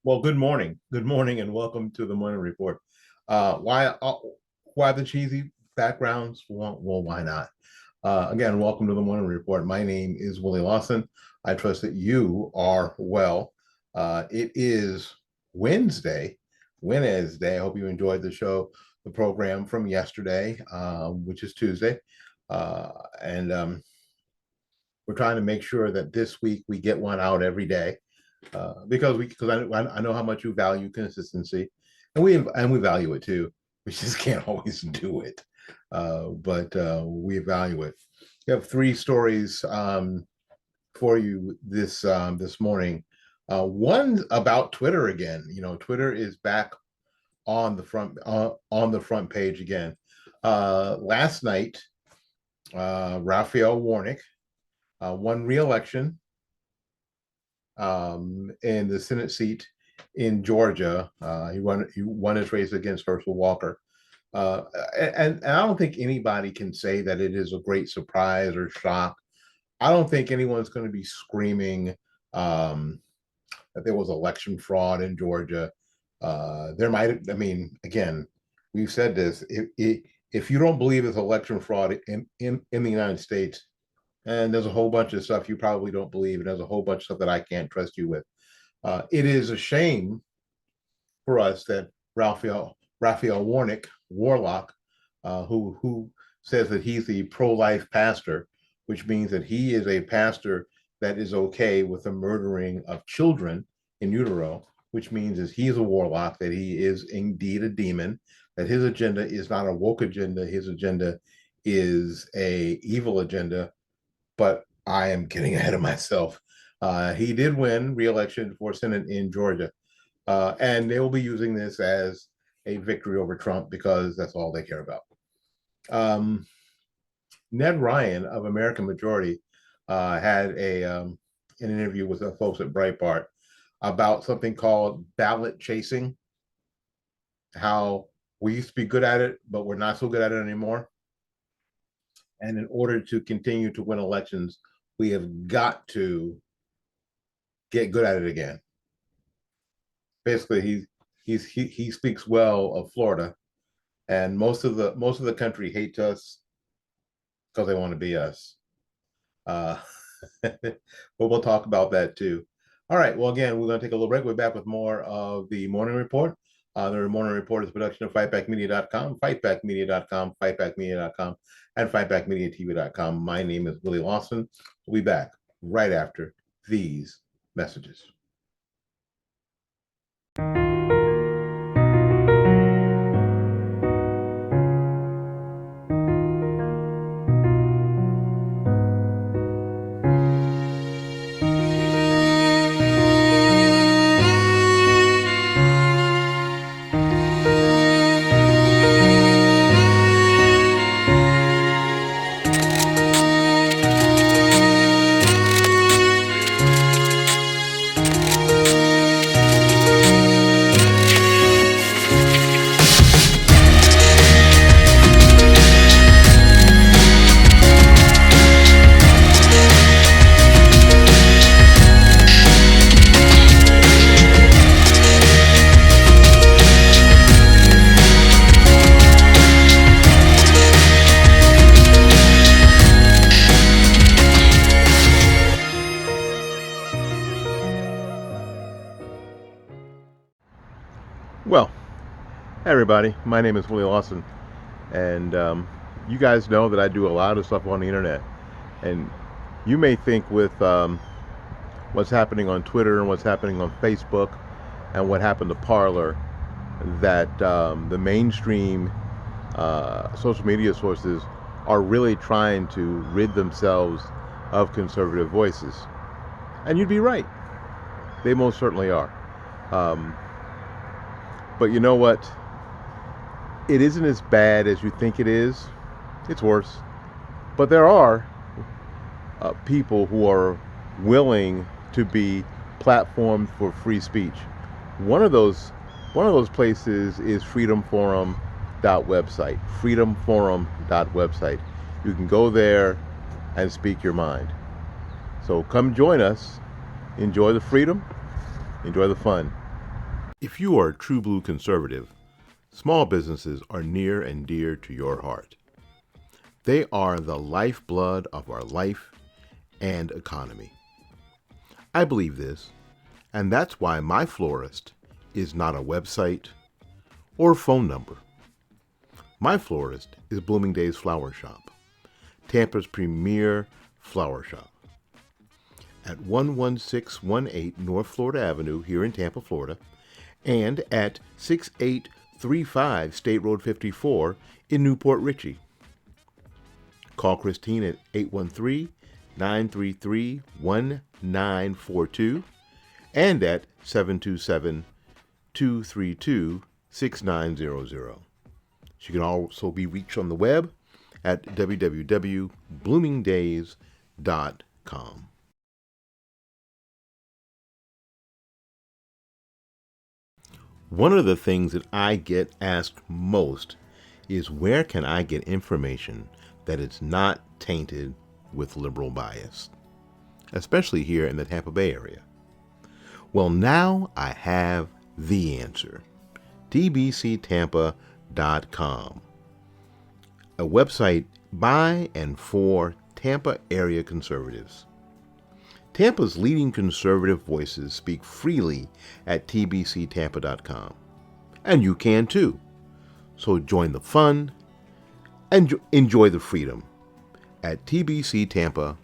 Well, good morning. Good morning, and welcome to the Morning Report. Why the cheesy backgrounds? Well, why not? Again, welcome to the Morning Report. My name is Willie Lawson. I trust that you are well. It is Wednesday. Wednesday. I hope you enjoyed the program from yesterday, which is Tuesday, and we're trying to make sure that this week we get one out every day because I know how much you value consistency, and we value it too. We just can't always do it, but we value it. We have three stories for you this morning. One about Twitter again. You know, Twitter is back on the front page again. Last night, Raphael Warnock won re-election in the Senate seat in Georgia. He won his race against Herschel Walker. And I don't think anybody can say that it is a great surprise or shock. I don't think anyone's going to be screaming that there was election fraud in Georgia. There might, I mean, again, we've said this. If you don't believe it's election fraud in the United States, and there's a whole bunch of stuff you probably don't believe, and there's a whole bunch of stuff that I can't trust you with. It is a shame for us that Raphael Warnock, who says that he's the pro-life pastor, which means that he is a pastor that is okay with the murdering of children in utero, which means that he's a warlock, that he is indeed a demon, that his agenda is not a woke agenda, his agenda is a evil agenda. But I am getting ahead of myself. He did win re-election for Senate in Georgia, and they will be using this as a victory over Trump because that's all they care about. Ned Ryan of American Majority had an interview with the folks at Breitbart about something called ballot chasing, how we used to be good at it, but we're not so good at it anymore. And in order to continue to win elections, we have got to get good at it again. Basically, he speaks well of Florida, and most of the country hates us because they want to be us. But we'll talk about that too. All right. Well, again, we're going to take a little break. We're back with more of the Morning Report. The Morning Report is a production of fightbackmedia.com, fightbackmedia.com, and fightbackmediatv.com. My name is Willie Lawson. We'll be back right after these messages. Well, hey everybody, my name is Willie Lawson, and you guys know that I do a lot of stuff on the internet. And you may think with what's happening on Twitter and what's happening on Facebook and what happened to Parler that the mainstream social media sources are really trying to rid themselves of conservative voices. And you'd be right. They most certainly are. But you know what? It isn't as bad as you think it is. It's worse. But there are people who are willing to be platformed for free speech. One of those places is freedomforum.website. Freedomforum.website. You can go there and speak your mind. So come join us. Enjoy the freedom. Enjoy the fun. If you are a true blue conservative, small businesses are near and dear to your heart. They are the lifeblood of our life and economy. I believe this, and that's why my florist is not a website or phone number. My florist is Blooming Days Flower Shop, Tampa's premier flower shop. At 11618 North Florida Avenue here in Tampa, Florida, and at 6835 State Road 54 in Newport Richey. Call Christine at 813-933-1942 and at 727-232-6900. She can also be reached on the web at www.bloomingdays.com. One of the things that I get asked most is where can I get information that is not tainted with liberal bias, especially here in the Tampa Bay area. Well, now I have the answer. tbctampa.com, a website by and for Tampa area conservatives. Tampa's leading conservative voices speak freely at tbctampa.com, and you can too. So join the fun and enjoy the freedom at tbctampa.com.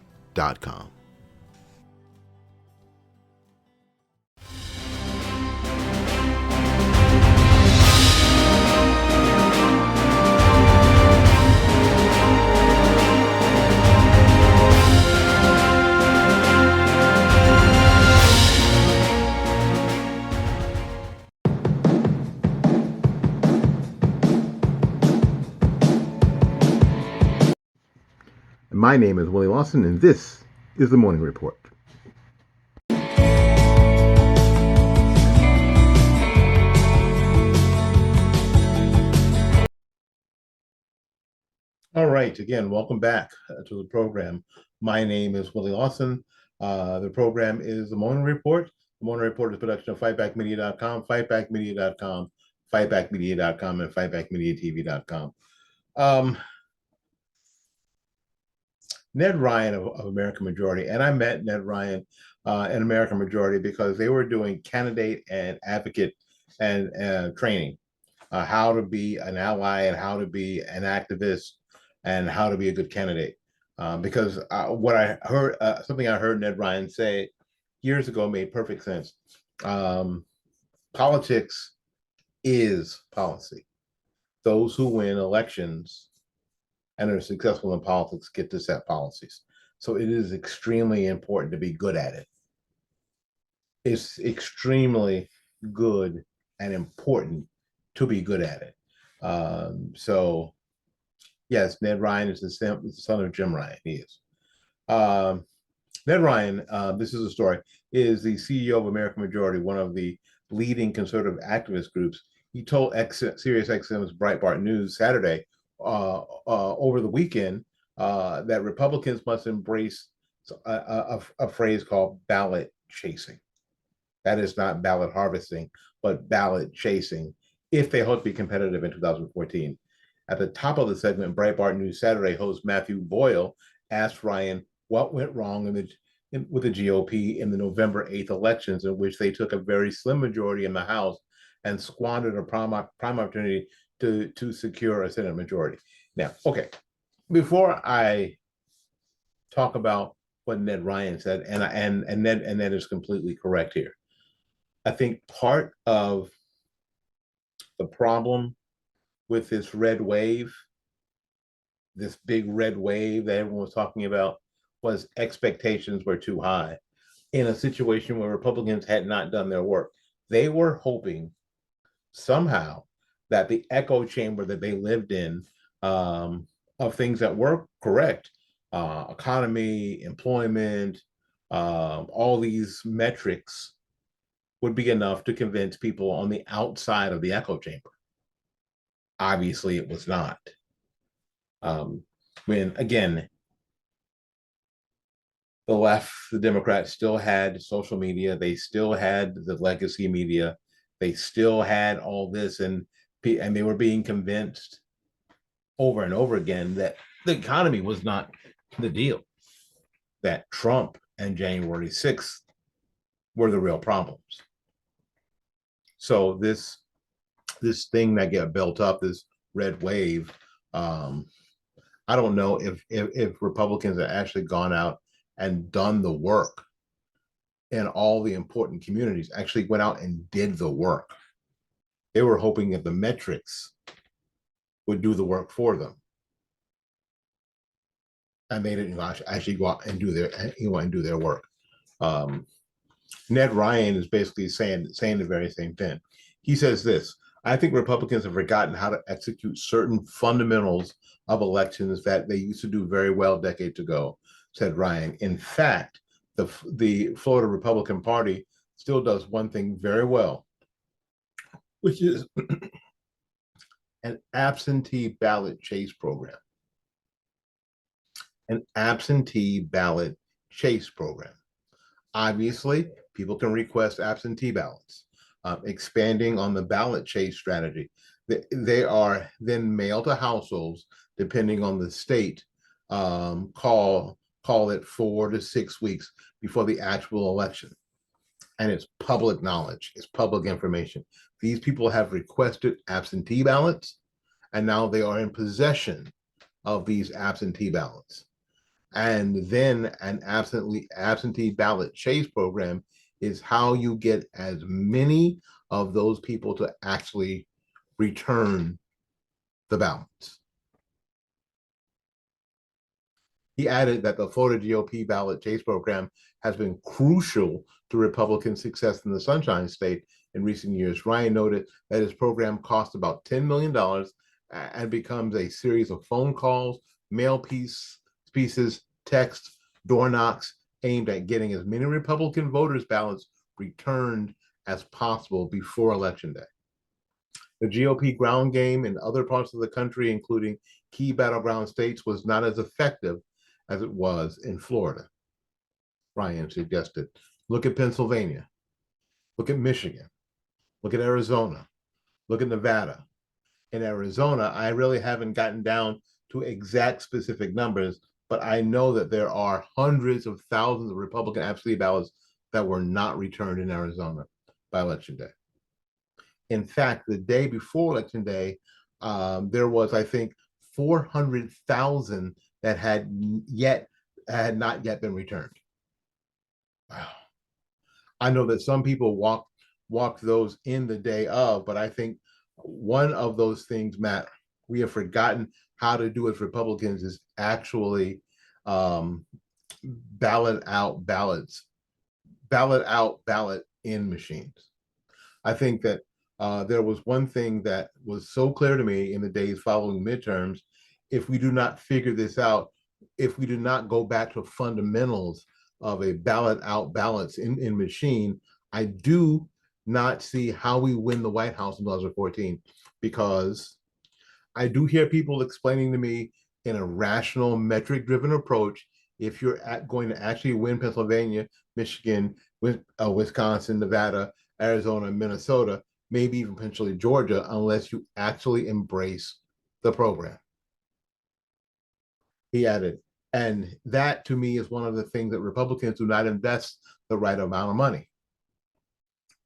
My name is Willie Lawson, and this is the Morning Report. All right, again, welcome back to the program. My name is Willie Lawson. The program is the Morning Report. The Morning Report is a production of fightbackmedia.com, fightbackmedia.com, fightbackmedia.com, and fightbackmediatv.com. Ned Ryan of American Majority, and I met Ned Ryan and American Majority because they were doing candidate and advocate and training, how to be an ally and how to be an activist and how to be a good candidate. Because what I heard, something I heard Ned Ryan say years ago made perfect sense. Politics is policy. Those who win elections and are successful in politics get to set policies. So it is extremely important to be good at it. It's extremely good and important to be good at it. So yes, Ned Ryan is the son of Jim Ryan. He is. Ned Ryan, this is a story, is the CEO of American Majority, one of the leading conservative activist groups. He told Sirius XM's Breitbart News Saturday over the weekend that Republicans must embrace a phrase called ballot chasing. That is not ballot harvesting, but ballot chasing if they hope to be competitive in 2014. At the top of the segment, Breitbart News Saturday host Matthew Boyle asked Ryan what went wrong with the GOP in the November 8th elections, in which they took a very slim majority in the House and squandered a prime opportunity to secure a Senate majority. Now, okay, before I talk about what Ned Ryan said, and Ned is completely correct here. I think part of the problem with this red wave, this big red wave that everyone was talking about, was expectations were too high in a situation where Republicans had not done their work. They were hoping somehow that the echo chamber that they lived in of things that were correct, economy, employment, all these metrics would be enough to convince people on the outside of the echo chamber. Obviously, it was not. When, again, the left, the Democrats still had social media, they still had the legacy media, They still had all this, and they were being convinced over and over again that the economy was not the deal, that Trump and January 6th were the real problems. So this thing that got built up, this red wave, um, I don't know if Republicans have actually gone out and done the work in all the important communities, actually went out and did the work. They were hoping that the metrics would do the work for them, and they didn't actually go out and do their work. Um, Ned Ryan is basically saying the very same thing. He says this: I think Republicans have forgotten how to execute certain fundamentals of elections that they used to do very well decades ago, said Ryan. In fact, the Florida Republican Party still does one thing very well, which is an absentee ballot chase program. An absentee ballot chase program. Obviously, people can request absentee ballots. Expanding on the ballot chase strategy, they are then mailed to households, depending on the state. Call it 4 to 6 weeks before the actual election, and it's public knowledge. It's public information. These people have requested absentee ballots, and now they are in possession of these absentee ballots. And then an absentee ballot chase program is how you get as many of those people to actually return the ballots. He added that the Florida GOP ballot chase program has been crucial to Republican success in the Sunshine State in recent years. Ryan noted that his program cost about $10 million and becomes a series of phone calls, mail pieces, text, door knocks aimed at getting as many Republican voters' ballots returned as possible before Election Day. The GOP ground game in other parts of the country, including key battleground states, was not as effective as it was in Florida. Ryan suggested. Look at Pennsylvania. Look at Michigan. Look at Arizona. Look at Nevada. In Arizona, I really haven't gotten down to exact specific numbers, but I know that there are hundreds of thousands of Republican absentee ballots that were not returned in Arizona by Election Day. In fact, the day before Election Day, there was, I think, 400,000 that had not yet been returned. Wow. I know that some people walked those in the day of, but I think one of those things, Matt, we have forgotten how to do as Republicans is actually ballot ballot in machines. I think that there was one thing that was so clear to me in the days following midterms. If we do not figure this out, if we do not go back to fundamentals of a ballots in machine, I do not see how we win the White House in 2014, because I do hear people explaining to me in a rational, metric-driven approach, if you're going to actually win Pennsylvania, Michigan, Wisconsin, Nevada, Arizona, Minnesota, maybe even potentially Georgia, unless you actually embrace the program. He added, and that to me is one of the things that Republicans do not invest the right amount of money.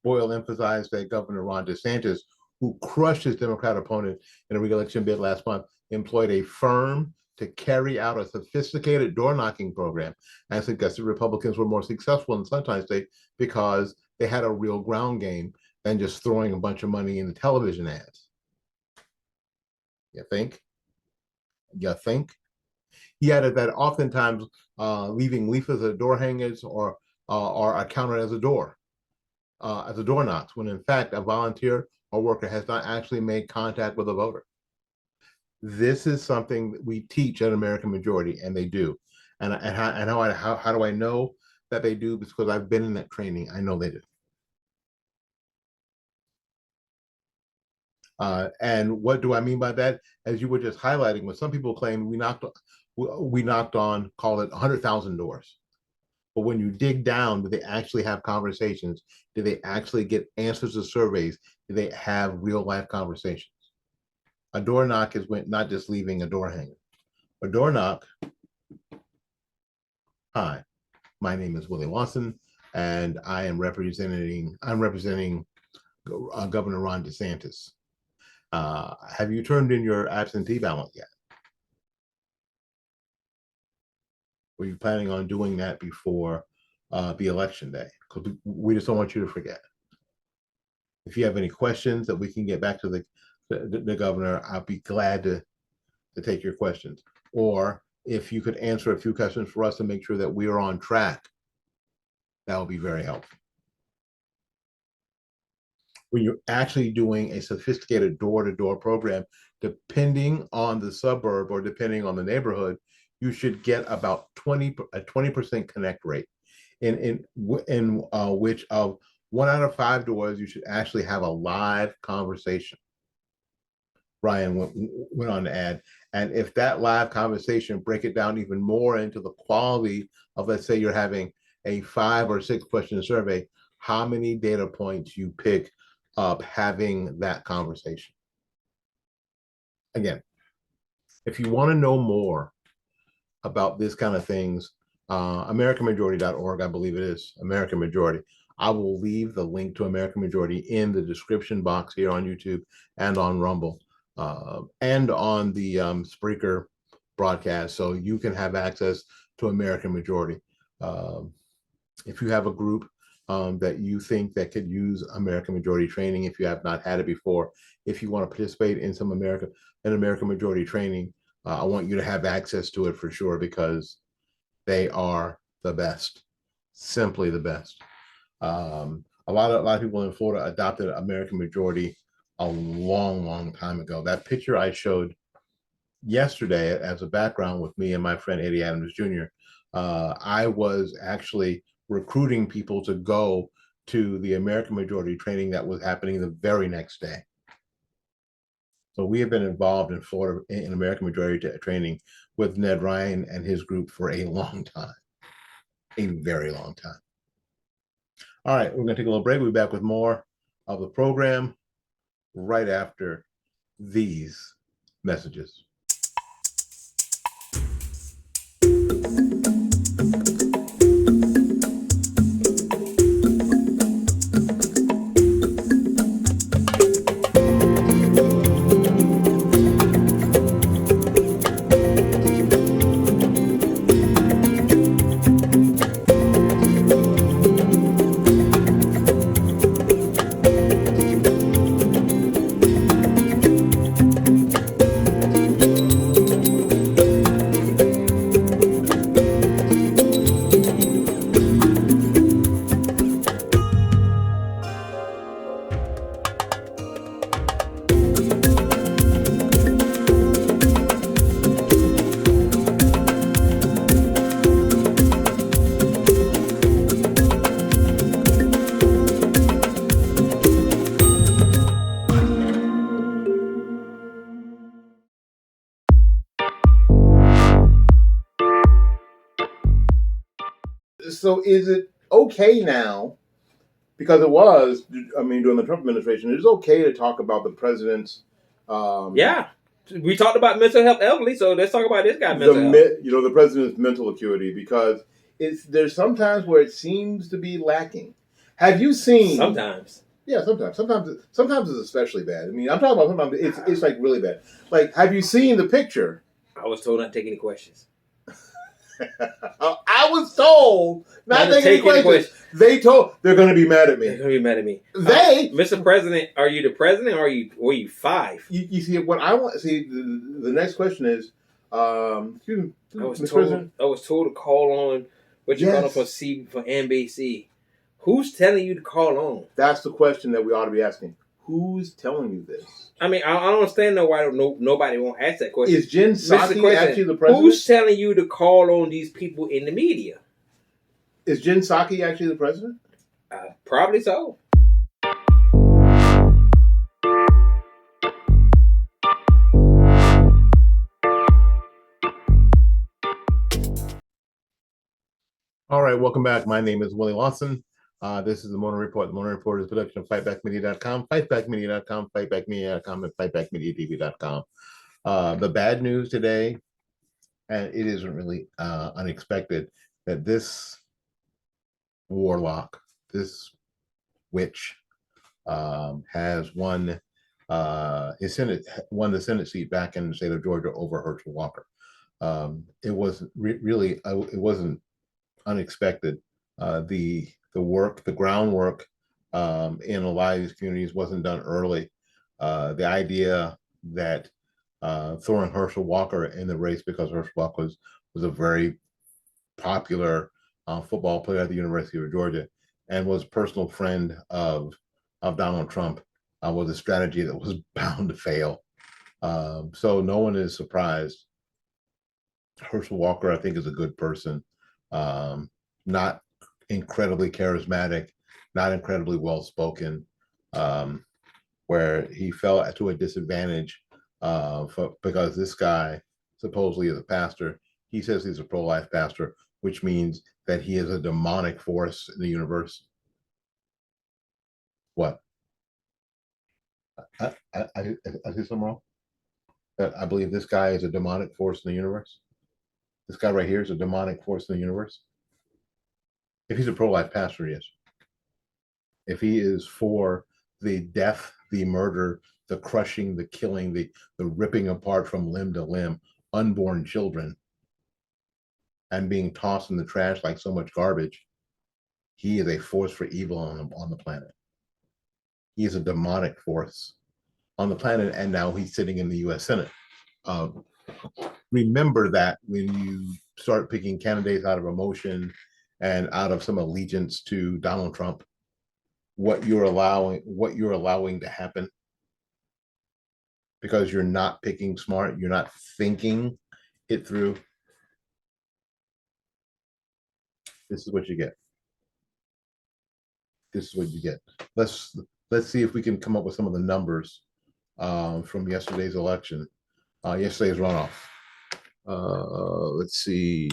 Boyle emphasized that Governor Ron DeSantis, who crushed his Democrat opponent in a re-election bid last month, employed a firm to carry out a sophisticated door-knocking program, and suggested Republicans were more successful in the Sunshine State because they had a real ground game than just throwing a bunch of money in the television ads. You think? You think? He added that oftentimes leaving leaflets at door hangers or are counted as a door knocks, when in fact a volunteer or worker has not actually made contact with a voter. This is something that we teach at American Majority, and they do. And how do I know that they do? Because I've been in that training. I know they do. And what do I mean by that? As you were just highlighting, when some people claim we knocked on, call it 100,000 doors. But when you dig down, do they actually have conversations? Do they actually get answers to surveys? Do they have real life conversations? A door knock is when not just leaving a door hanging. A door knock. Hi, my name is Willie Lawson, and I'm representing Governor Ron DeSantis. Have you turned in your absentee ballot yet? Were you planning on doing that before the election day? Because we just don't want you to forget. If you have any questions that we can get back to the governor, I'll be glad to take your questions. Or if you could answer a few questions for us to make sure that we are on track, that would be very helpful. When you're actually doing a sophisticated door-to-door program, depending on the suburb or depending on the neighborhood, you should get about a 20% connect rate, in which of 1 out of 5 doors you should actually have a live conversation. Ryan went on to add, and if that live conversation, break it down even more into the quality of, let's say you're having a 5 or 6 question survey, how many data points you pick up having that conversation. Again, if you want to know more about this kind of things, AmericanMajority.org, I believe it is, American Majority. I will leave the link to American Majority in the description box here on YouTube and on Rumble, and on the Spreaker broadcast, so you can have access to American Majority. If you have a group that you think that could use American Majority training, if you have not had it before, if you want to participate in some American Majority training, I want you to have access to it for sure, because they are the best, simply the best. A lot of people in Florida adopted American Majority a long time ago. That picture I showed yesterday as a background with me and my friend Eddie Adams Jr., I was actually recruiting people to go to the American Majority training that was happening the very next day. So we have been involved in Florida in American Majority training with Ned Ryan and his group for a long time, a very long time. All right, we're going to take a little break. We'll be back with more of the program right after these messages. So is it okay now, because it was, I mean, during the Trump administration, it is okay to talk about the president's yeah, we talked about mental health elderly, so let's talk about this guy mental health. The president's mental acuity, because there's sometimes where it seems to be lacking. Have you seen? Sometimes. Yeah, sometimes it's especially bad. I mean, I'm talking about sometimes it's like really bad. Like, have you seen the picture? I was told not to take any questions. I was told not to take any questions. They're going to be mad at me. They're going to be mad at me. Mr. President, are you the president, or are you 5? You see, what I want. See, the next question is, excuse me, I was told to call on what you call it for NBC. Who's telling you to call on? That's the question that we ought to be asking. Who's telling you this? I mean, I don't understand why nobody won't ask that question. Is Jen Psaki actually the president? Who's telling you to call on these people in the media? Is Jen Psaki actually the president? Probably so. All right, welcome back. My name is Willie Lawson. This is the Morning Report. The Morning Report is a production of fightbackmedia.com, fightbackmedia.com, fightbackmedia.com, and fightbackmediatv.com. The bad news today, and it isn't really unexpected, that this warlock, this witch, has won the Senate seat back in the state of Georgia over Herschel Walker. It was really it wasn't unexpected. The groundwork in a lot of these communities wasn't done early. The idea that throwing Herschel Walker in the race because Herschel Walker was a very popular football player at the University of Georgia and was a personal friend of Donald Trump was a strategy that was bound to fail. So no one is surprised. Herschel Walker, I think, is a good person. Not incredibly charismatic, not incredibly well spoken, where he fell to a disadvantage because this guy supposedly is a pastor. He says he's a pro-life pastor, which means that he is a demonic force in the universe. What? I see something wrong. That I believe this guy is a demonic force in the universe. This guy right here is a demonic force in the universe. If he's a pro-life pastor, yes. If he is for the death, the murder, the crushing, the killing, the ripping apart from limb to limb, unborn children, and being tossed in the trash like so much garbage, he is a force for evil on the planet. He is a demonic force on the planet, and now he's sitting in the U.S. Senate. Remember that when you start picking candidates out of emotion and out of some allegiance to Donald Trump, what you're allowing to happen, because you're not picking smart, you're not thinking it through. This is what you get. This is what you get. Let's see if we can come up with some of the numbers from yesterday's election, yesterday's runoff. Let's see.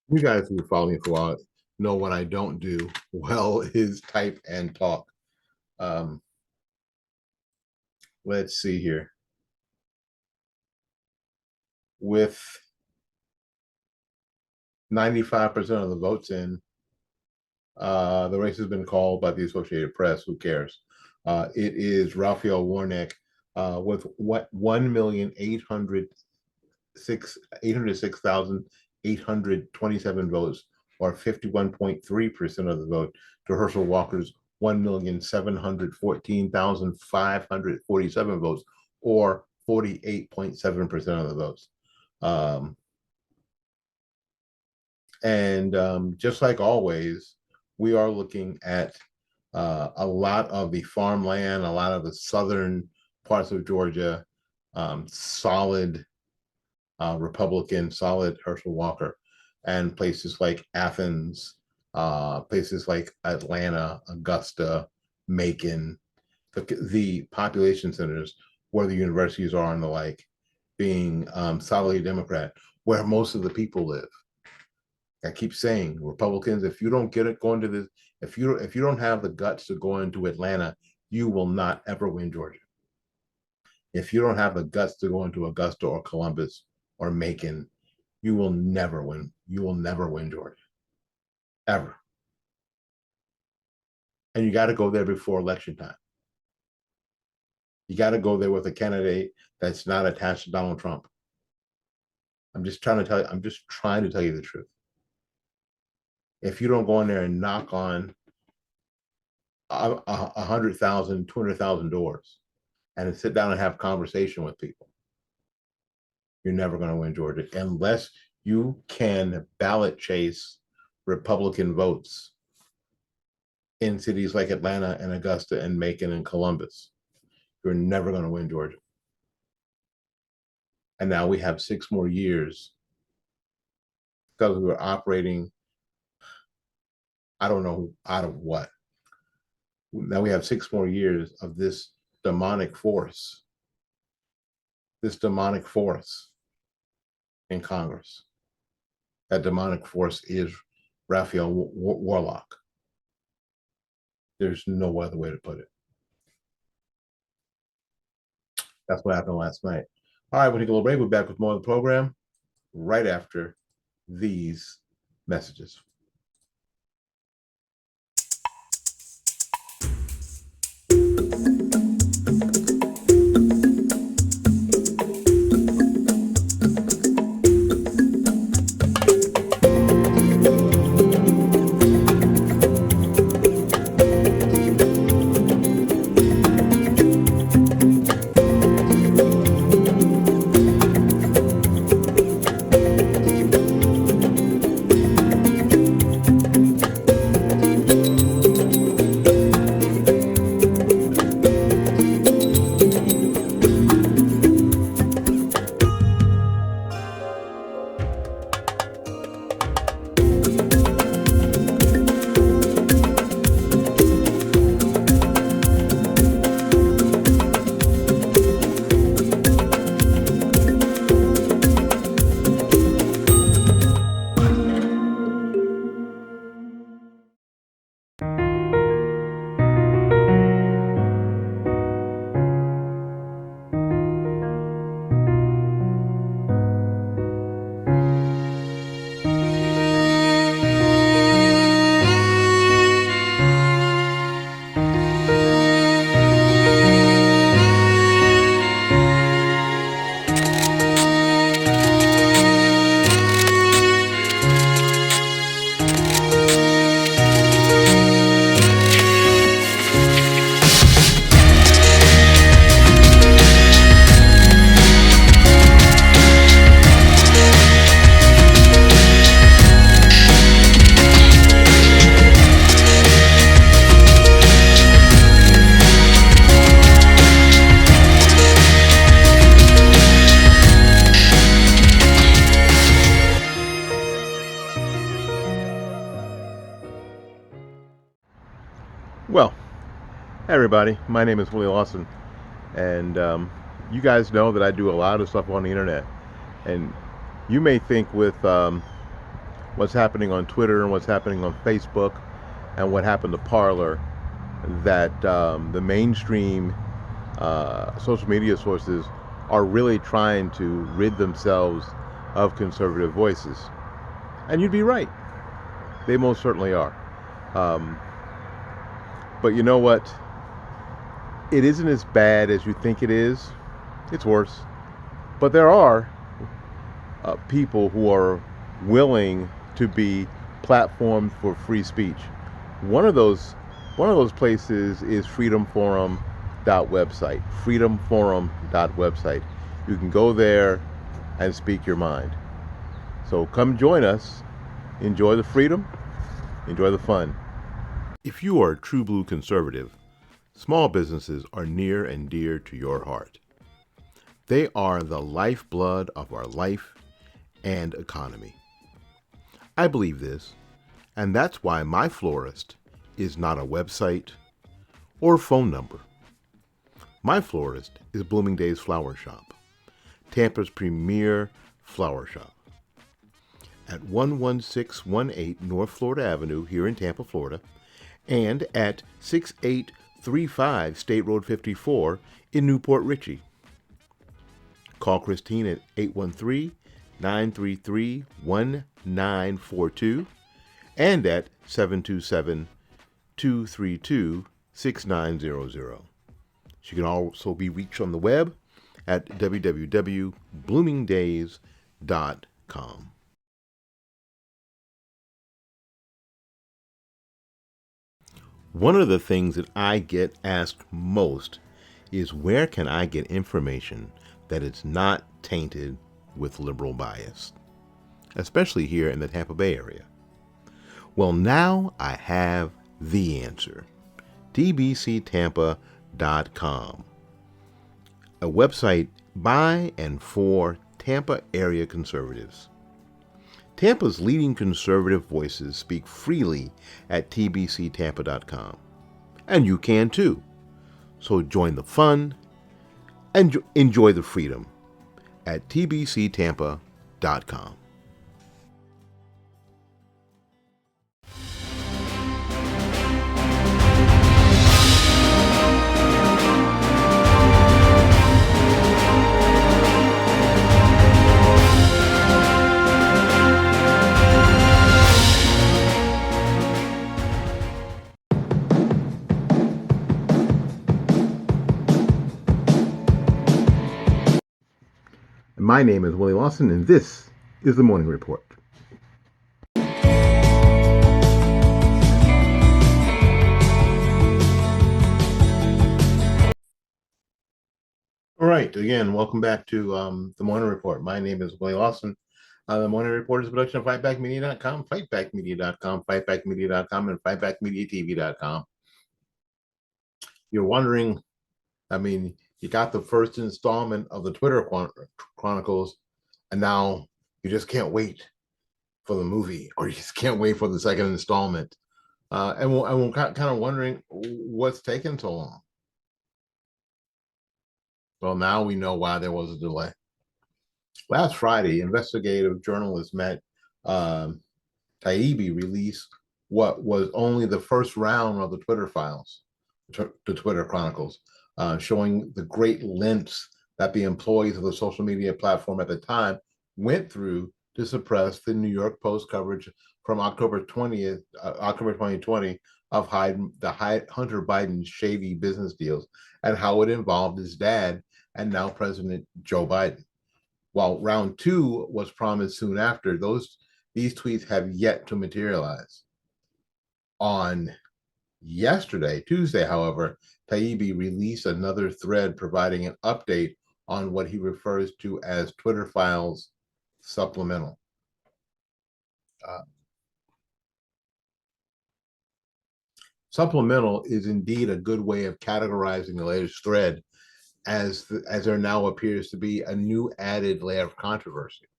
You guys who follow me for a while know what I don't do well is type and talk. Let's see here. With 95% of the votes in, the race has been called by the Associated Press. Who cares? It is Raphael Warnock with what 1,806,827 votes, or 51.3% of the vote, to Herschel Walker's 1,714,547 votes, or 48.7% of the votes. And just like always, we are looking at a lot of the farmland, a lot of the southern parts of Georgia, solid Republican, solid Herschel Walker, and places like Athens, places like Atlanta, Augusta, Macon, the population centers where the universities are and the like, being solidly Democrat, where most of the people live. I keep saying, Republicans, if you don't get it going to this, if you don't have the guts to go into Atlanta, you will not ever win Georgia. If you don't have the guts to go into Augusta or Columbus or Macon, you will never win. You will never win Georgia, ever. And you got to go there before election time. You got to go there with a candidate that's not attached to Donald Trump. I'm just trying to tell you. I'm just trying to tell you the truth. If you don't go in there and knock on 100,000, 200,000 doors and sit down and have conversation with people, you're never going to win Georgia unless you can ballot chase Republican votes in cities like Atlanta and Augusta and Macon and Columbus. You're never going to win Georgia. And now we have 6 more years because we were operating, I don't know out of what. Now we have 6 more years of this demonic force in Congress. that demonic force is Raphael Warlock. There's no other way to put it. That's what happened last night. All right, we'll take a little break. We're back with more of the program right after these messages. Well, hey everybody, my name is Willie Lawson, and you guys know that I do a lot of stuff on the internet. And you may think with what's happening on Twitter and what's happening on Facebook and what happened to Parler that the mainstream social media sources are really trying to rid themselves of conservative voices. And you'd be right. They most certainly are. But you know what? It isn't as bad as you think it is. It's worse. But there are people who are willing to be platformed for free speech. One of those places is freedomforum.website. freedomforum.website. You can go there and speak your mind. So come join us. Enjoy the freedom. Enjoy the fun. If you are a true blue conservative, small businesses are near and dear to your heart. They are the lifeblood of our life and economy. I believe this, and that's why my florist is not a website or phone number. My florist is Blooming Days Flower Shop, Tampa's premier flower shop. At 11618 North Florida Avenue here in Tampa, Florida, and at 6835 State Road 54 in Newport Richey. Call Christine at 813-933-1942 and at 727-232-6900. She can also be reached on the web at www.bloomingdays.com. One of the things that I get asked most is where can I get information that is not tainted with liberal bias, especially here in the Tampa Bay area. Well, now I have the answer. tbctampa.com, a website by and for Tampa area conservatives. Tampa's leading conservative voices speak freely at tbctampa.com. And you can too. So join the fun and enjoy the freedom at tbctampa.com. My name is Willie Lawson, and this is the Morning Report. All right, again, welcome back to the Morning Report. My name is Willie Lawson. The Morning Report is a production of fightbackmedia.com, fightbackmedia.com, fightbackmedia.com, and fightbackmediatv.com. You're wondering, you got the first installment of the Twitter Chronicles, and now you just can't wait for the movie, or you just can't wait for the second installment. And we're kind of wondering what's taking so long. Well, now we know why there was a delay. Last Friday, investigative journalist Matt Taibbi released what was only the first round of the Twitter files, the Twitter Chronicles, showing the great lengths that the employees of the social media platform at the time went through to suppress the New York Post coverage from October 2020 of Hunter Biden's shady business deals and how it involved his dad and now President Joe Biden. While round two was promised soon after, these tweets have yet to materialize. On Tuesday, however, Taibbi released another thread providing an update on what he refers to as Twitter Files Supplemental. Supplemental is indeed a good way of categorizing the latest thread, as there now appears to be a new added layer of controversy.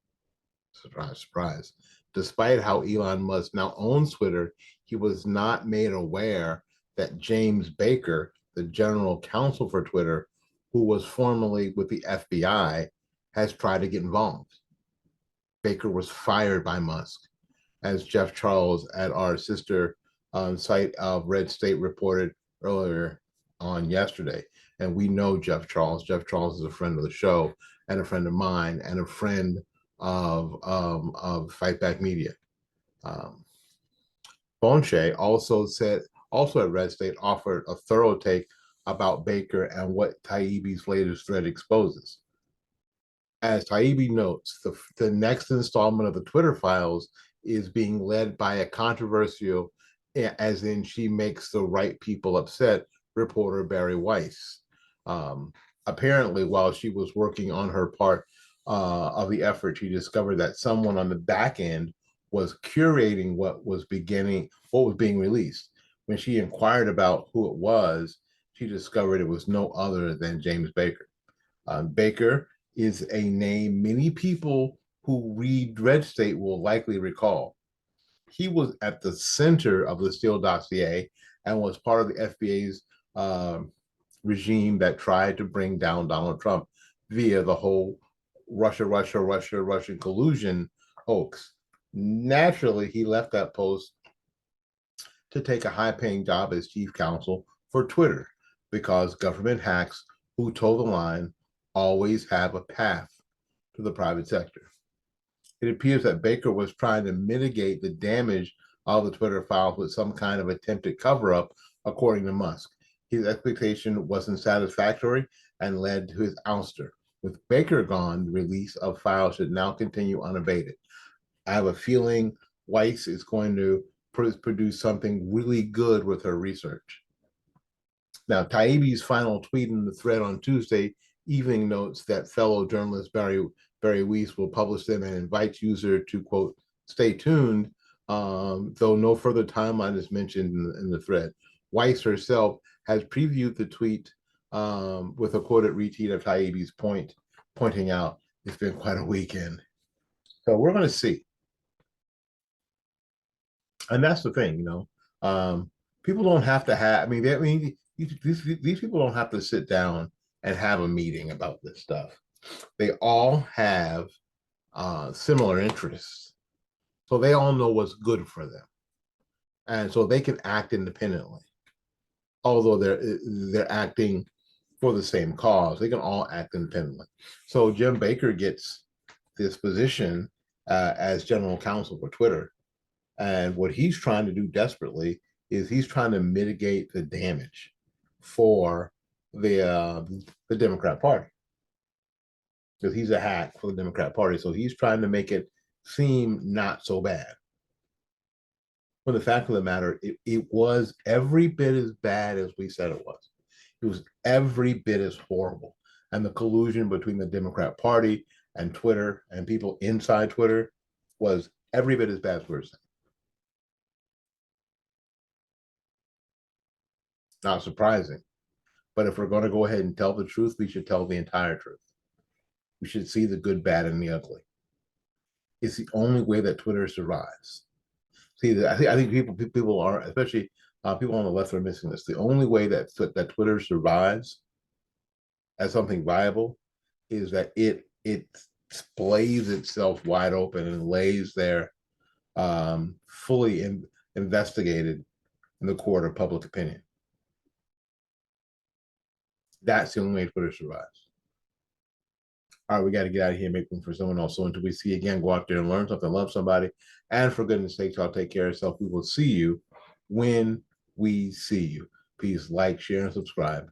Surprise, surprise. Despite how Elon Musk now owns Twitter, he was not made aware that James Baker, the general counsel for Twitter, who was formerly with the FBI, has tried to get involved. Baker was fired by Musk, as Jeff Charles at our sister site of Red State reported earlier on yesterday. And we know Jeff Charles. Jeff Charles is a friend of the show and a friend of mine and a friend of Fightback Media. Bonche also at Red State offered a thorough take about Baker and what Taibbi's latest thread exposes. As Taibbi notes, the next installment of the Twitter Files is being led by a controversial, as in she makes the right people upset, reporter Bari Weiss. Apparently, while she was working on her part of the effort, she discovered that someone on the back end was curating what was being released. When she inquired about who it was, she discovered it was no other than James Baker. Baker is a name many people who read Red State will likely recall. He was at the center of the Steele dossier and was part of the FBI's regime that tried to bring down Donald Trump via the whole Russian collusion hoax. Naturally, he left that post to take a high-paying job as chief counsel for Twitter, because government hacks who toe the line always have a path to the private sector. It appears that Baker was trying to mitigate the damage of the Twitter files with some kind of attempted cover-up, according to Musk. His expectation wasn't satisfactory and led to his ouster. With Baker gone, the release of files should now continue unabated. I have a feeling Weiss is going to produce something really good with her research. Now, Taibbi's final tweet in the thread on Tuesday evening notes that fellow journalist Bari Weiss will publish them and invites user to, quote, stay tuned, though no further timeline is mentioned in the thread. Weiss herself has previewed the tweet with a quoted retweet of Taibbi's pointing out it's been quite a weekend. So we're going to see. And that's the thing, people don't have to have, these people don't have to sit down and have a meeting about this stuff. They all have similar interests. So they all know what's good for them. And so they can act independently. Although they're acting for the same cause, they can all act independently. So Jim Baker gets this position as general counsel for Twitter. And what he's trying to do desperately is he's trying to mitigate the damage for the Democrat Party. because he's a hack for the Democrat Party. So he's trying to make it seem not so bad. But the fact of the matter, it was every bit as bad as we said it was. It was every bit as horrible. And the collusion between the Democrat Party and Twitter and people inside Twitter was every bit as bad as we were saying. Not surprising. But if we're going to go ahead and tell the truth, we should tell the entire truth. We should see the good, bad, and the ugly. It's the only way that Twitter survives. See, I think people are, especially people on the left, are missing this. The only way that Twitter survives as something viable is that it splays itself wide open and lays there fully investigated in the court of public opinion. That's the only way Twitter survives. All right, we got to get out of here, make room for someone else. So until we see you again, go out there and learn something, love somebody, and for goodness sakes, y'all take care of yourself. We will see you when we see you. Please like, share, and subscribe.